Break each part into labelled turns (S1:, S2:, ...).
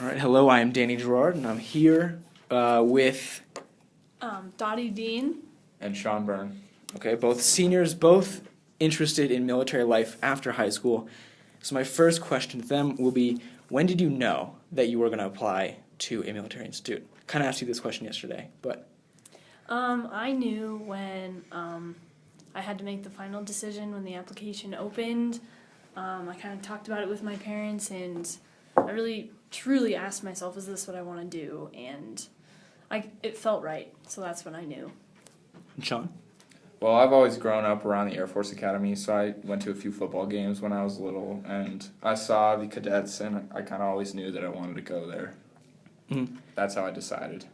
S1: All right, hello, I am Danny Gerard, and I'm here with,
S2: Dottie Dean.
S3: And Sean Byrne.
S1: okay, both seniors, both interested in military life after high school. So my first question to them will be, when did you know that you were going to apply to a military institute? Kind of asked you this question yesterday, but...
S2: I knew when I had to make the final decision when the application opened. I kind of talked about it with my parents, and I really, truly asked myself, is this what I want to do? And it felt right, so that's when I knew.
S1: And Sean?
S3: Well, I've always grown up around the Air Force Academy, so I went to a few football games when I was little, and I saw the cadets, and I kind of always knew that I wanted to go there.
S1: Mm-hmm.
S3: That's how I decided.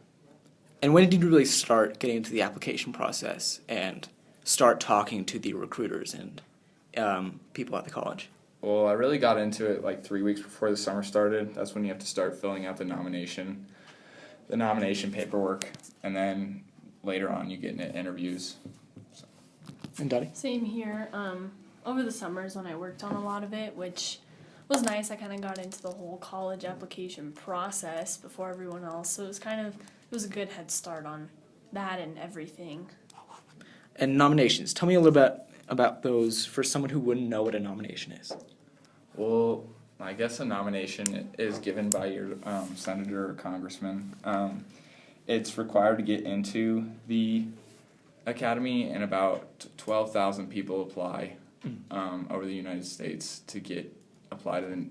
S1: And when did you really start getting into the application process and start talking to the recruiters and people at the college?
S3: Well, I really got into it like 3 weeks before the summer started. That's when you have to start filling out the nomination paperwork, and then later on you get into interviews. So.
S1: And Dottie?
S2: Same here. Over the summers when I worked on a lot of it, which was nice, I kind of got into the whole college application process before everyone else, so it was a good head start on that and everything.
S1: And nominations. Tell me a little bit about those for someone who wouldn't know what a nomination is.
S3: Well, I guess a nomination is given by your senator or congressman. It's required to get into the academy, and about 12,000 people apply over the United States to apply to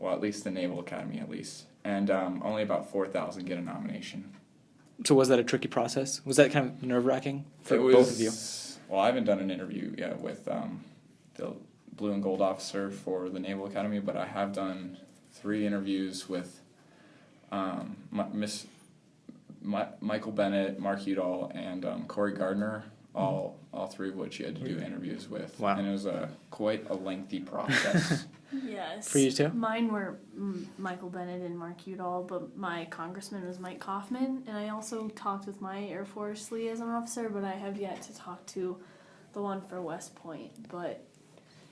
S3: at least the Naval Academy at least. And only about 4,000 get a nomination.
S1: So was that a tricky process? Was that kind of nerve-wracking for both of you?
S3: Well, I haven't done an interview yet with the Blue and Gold officer for the Naval Academy, but I have done 3 interviews with Michael Bennett, Mark Udall, and Corey Gardner, all 3 of which you had to do interviews with.
S1: Wow.
S3: And it was quite a lengthy process.
S2: Yes.
S1: For you too?
S2: Mine were Michael Bennett and Mark Udall, but my congressman was Mike Kaufman, and I also talked with my Air Force liaison officer, but I have yet to talk to the one for West Point. But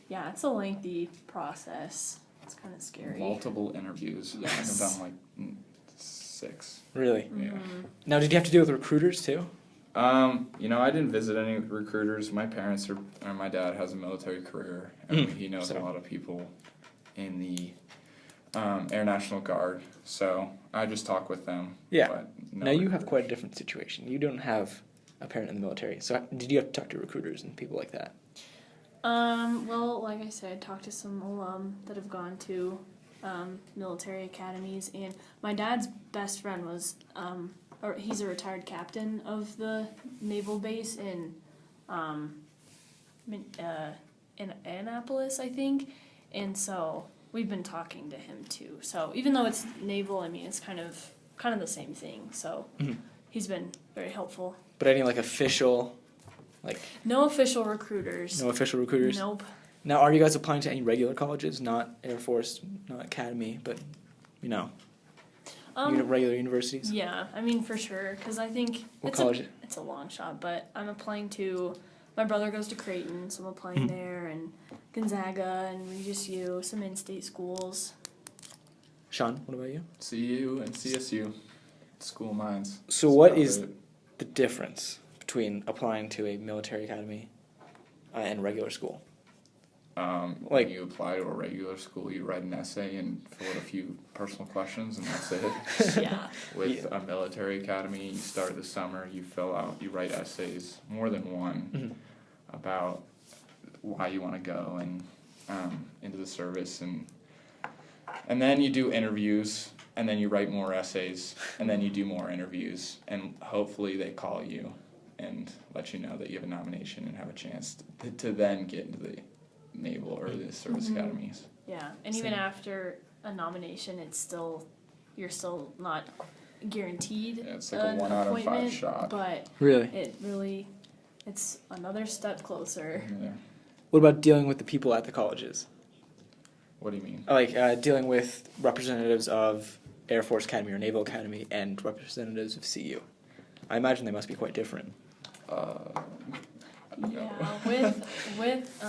S2: yeah, it's a lengthy process. It's kind of scary.
S3: Multiple interviews.
S2: Yes.
S3: I've done like 6.
S1: Really?
S3: Yeah.
S1: Now, did you have to deal with recruiters too?
S3: I didn't visit any recruiters. My my dad has a military career, and he knows a lot of people in the Air National Guard, so I just talk with them.
S1: Yeah.
S3: But no
S1: Now, you have
S3: recruiters.
S1: quite a different situation. You don't have a parent in the military, so did you have to talk to recruiters and people like that?
S2: Well, like I said, I talked to some alum that have gone to military academies, and my dad's best friend was, he's a retired captain of the naval base in Annapolis, I think, and so we've been talking to him too. So even though it's naval, I mean, it's kind of the same thing. So he's been very helpful.
S1: But any official,
S2: No official recruiters.
S1: no official recruiters?
S2: Nope.
S1: Now, are you guys applying to any regular colleges, not Air Force, not Academy, but, regular universities?
S2: Yeah, I mean, for sure, because I think
S1: What college?
S2: It's a long shot, but I'm applying to, my brother goes to Creighton, so I'm applying there, and Gonzaga, and Regis U, some in-state schools.
S1: Sean, what about you?
S3: CU and CSU, school minds.
S1: So
S3: That's
S1: what
S3: about
S1: is
S3: it.
S1: the difference between applying to a military academy and regular school?
S3: When you apply to a regular school, you write an essay and fill out a few personal questions, and that's it.
S2: Yeah.
S3: With a military academy, you start the summer, you write essays, more than one, about why you want to go and into the service, and then you do interviews, and then you write more essays, and then you do more interviews, and hopefully they call you and let you know that you have a nomination and have a chance to then get into the naval or the service academies.
S2: Yeah, and even after a nomination, you're still not guaranteed
S3: Yeah, it's like a
S2: an
S3: 1 out of 5
S2: appointment,
S3: shot.
S2: but
S1: Really?
S2: it's another step closer.
S3: Yeah.
S1: What about dealing with the people at the colleges?
S3: What do you mean?
S1: Dealing with representatives of Air Force Academy or Naval Academy and representatives of CU. I imagine they must be quite different.
S2: Yeah, with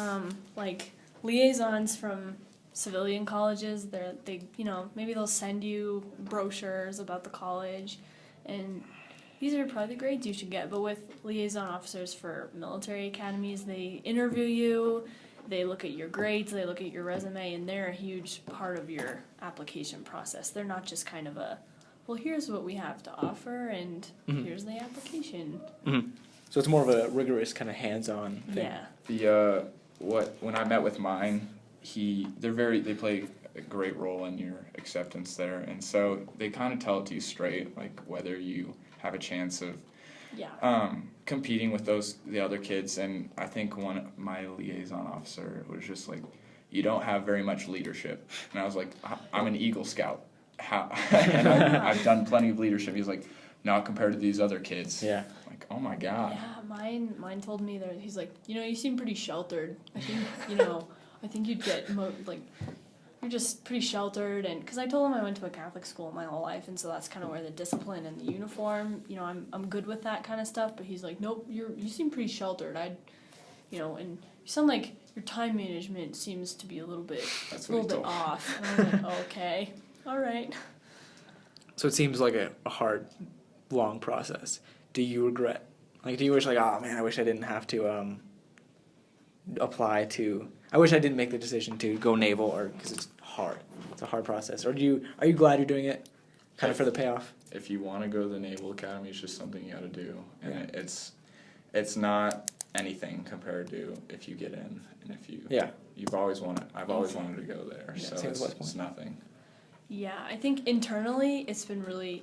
S2: liaisons from civilian colleges, maybe they'll send you brochures about the college, and these are probably the grades you should get. But with liaison officers for military academies, they interview you, they look at your grades, they look at your resume, and they're a huge part of your application process. They're not just kind of well, here's what we have to offer, and here's the application.
S1: Mm-hmm. So it's more of a rigorous kind of hands-on thing.
S2: Yeah.
S3: When I met with mine, they play a great role in your acceptance there, and so they kind of tell it to you straight, like whether you have a chance of competing with the other kids. And I think my liaison officer was just like, you don't have very much leadership, and I was like, I'm an Eagle Scout. How? And I've done plenty of leadership. He's like, not compared to these other kids.
S1: Yeah.
S3: Like, oh my God.
S2: Yeah, mine told me that he's like, you seem pretty sheltered. I think, I think you'd get you're just pretty sheltered. And because I told him I went to a Catholic school my whole life, and so that's kind of where the discipline and the uniform, I'm good with that kind of stuff. But he's like, nope, you seem pretty sheltered. And you sound like your time management seems to be a little bit off. And I was like, okay. All right.
S1: So it seems like a hard, long process. Do you regret? Like, do you wish, like, oh man, I wish I didn't have to apply to. I wish I didn't make the decision to go naval, or because it's hard. It's a hard process. Or are you glad you're doing it, kind of for the payoff?
S3: If you want to go to the Naval Academy, it's just something you got to do, and it's not anything compared to if you get in, and if you've always wanted. I've always wanted to go there, so it's nothing.
S2: Yeah, I think internally it's been really,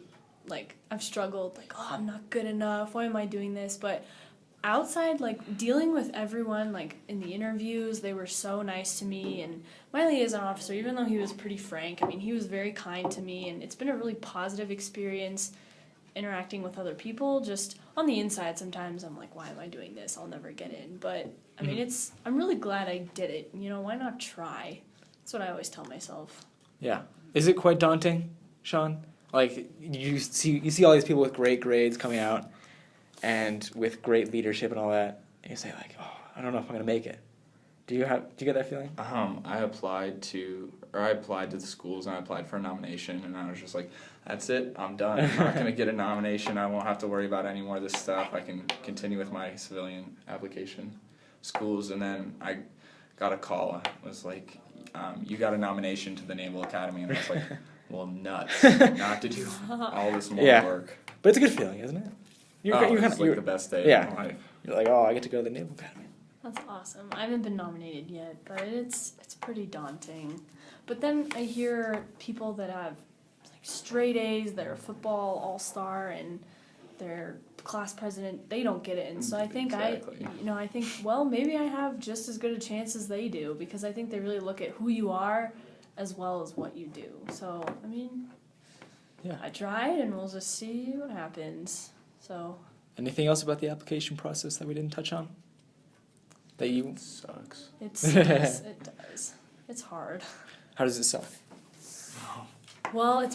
S2: I've struggled, oh, I'm not good enough, why am I doing this? But outside, dealing with everyone, in the interviews, they were so nice to me, and my liaison officer, even though he was pretty frank, he was very kind to me, and it's been a really positive experience interacting with other people. Just on the inside, sometimes I'm like, why am I doing this? I'll never get in. But, I'm really glad I did it. Why not try? That's what I always tell myself.
S1: Yeah. Is it quite daunting, Sean? You see all these people with great grades coming out and with great leadership and all that, and you say oh, I don't know if I'm gonna make it. Do you get that feeling?
S3: I applied to the schools, and I applied for a nomination, and I was just like, that's it, I'm done. I'm not gonna get a nomination. I won't have to worry about any more of this stuff. I can continue with my civilian application schools. And then I got a call. It was like, you got a nomination to the Naval Academy, and I was like, well, nuts. Not to do all this more work.
S1: But it's a good feeling, isn't it?
S3: It's the best day of my life.
S1: You're like, oh, I get to go to the Naval Academy.
S2: That's awesome. I haven't been nominated yet, but it's pretty daunting. But then I hear people that have straight A's, they're a football all-star, and they're class president, they don't get it. And so I think maybe I have just as good a chance as they do, because I think they really look at who you are as well as what you do. So, I tried, and we'll just see what happens. So.
S1: Anything else about the application process that we didn't touch on?
S3: It sucks.
S2: It sucks. It does. It's hard.
S1: How does it suck?
S2: Well,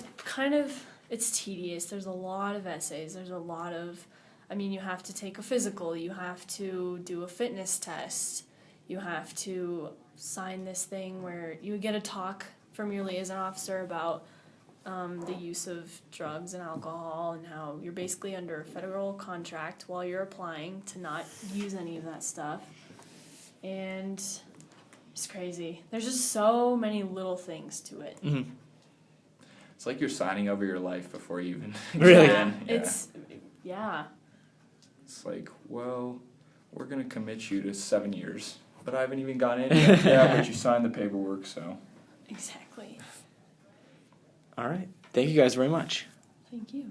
S2: it's tedious. There's a lot of essays. There's a lot of, you have to take a physical. You have to do a fitness test. You have to sign this thing where you get a talk from your liaison officer about the use of drugs and alcohol, and how you're basically under a federal contract while you're applying to not use any of that stuff. And it's crazy. There's just so many little things to it.
S1: Mm-hmm.
S3: It's like you're signing over your life before you even
S1: really?
S3: get in.
S2: It's
S3: like, well, we're going to commit you to 7 years, but I haven't even gone in yet. Yeah, but you signed the paperwork, so.
S2: Exactly.
S1: All right. Thank you guys very much.
S2: Thank you.